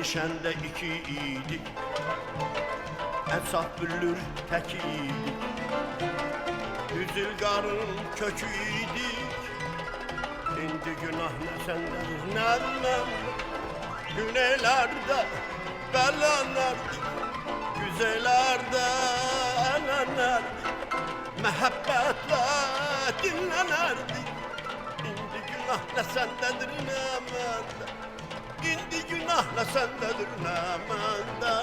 Sevişende iki idik, Esaf büllür tek idik, Üzülgarın kökü idik. İndi günah ne sendedir nem, Güneylerde belenlerdik, Güzellerde elenlerdik, Mehebbetle dinlenerdik. İndi günah ne sendedir ne mende, İndi günah ne sendedir ne mende.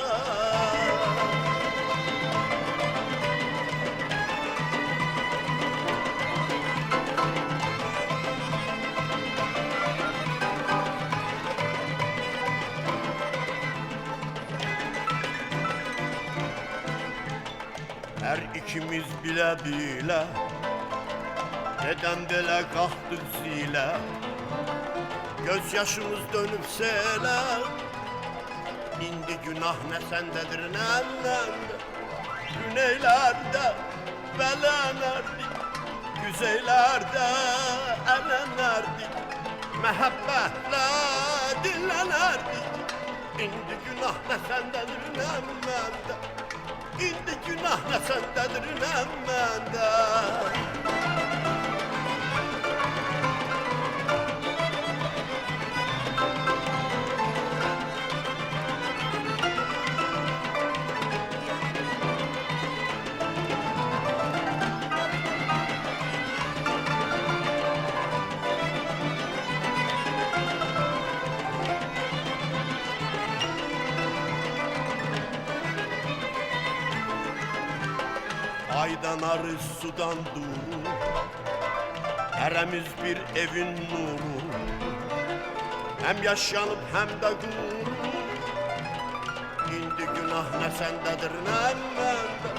Her ikimiz bile bile neden böyle kalktık zile, gözyaşımız dönüp sele. İndi günah ne sendedir ne mende, Güneylerde belenlerdik, Güzellerde elenlerdik, Mehebbetle dinlenerdik. İndi günah ne sendedir ne mende, İndi günah ne sendedir ne mende. Aydan arı sudan duru, Heremiz bir evin nuru, Hem yaşanıp hem de gurur. İndi günah ne sendedir ne mende,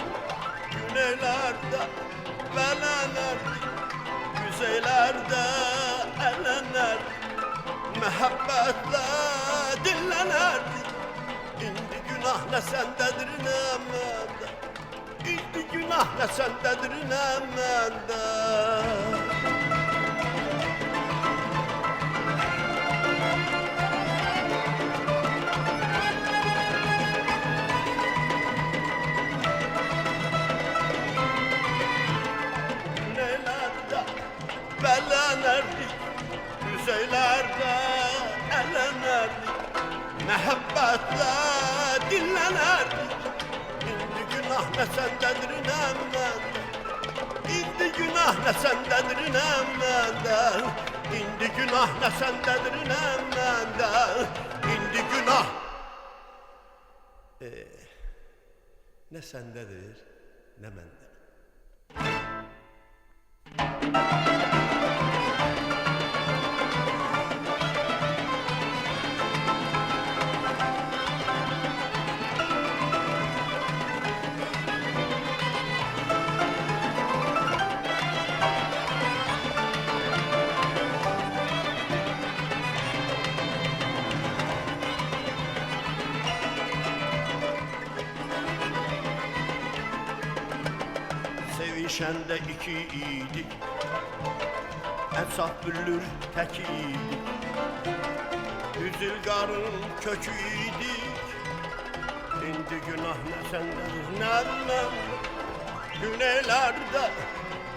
Güneylerde belenlerdik, Güzellerde elenlerdik, Mehebbetle dinlenerdik. İndi günah ne sendedir ne mende, İndi günah ne sendedir ne mende. Güneylerde belenlerdik, Güzellerde elenlerdik, Mehebbetle dinlenerdik. İndi günah ne sendedir ne mende, İndi günah ne sendedir ne mende, İndi günah ne sendedir ne mende, İndi günah ne sendedir ne mende. Sevişende iki idik, Esaf büllür tek idik, Üzülgarın kökü idik. İndi günah ne sendedir ne mende, Güneylerde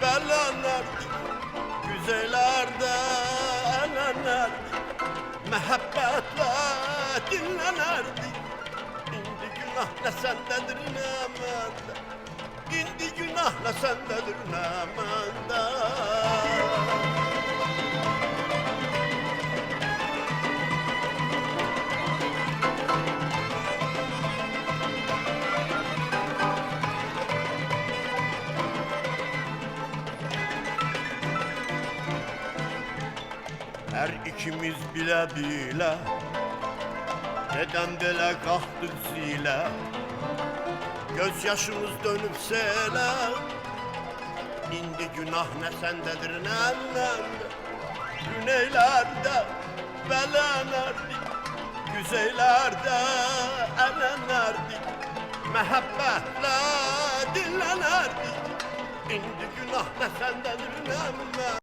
belenlerdik, Güzellerde elenlerdik, Mehebbetle dinlenerdik. İndi günah ne sendedir ne mende, İndi günah ne sendedir ne mende. Her ikimiz bile bile neden böyle kalktık zile, gözyaşımız dönüp sele. İndi günah ne sendedir ne mende, Güneylerde belenlerdik, Güzellerde elenlerdik, Mehebbetle dinlenerdik. İndi günah ne sendedir ne mende.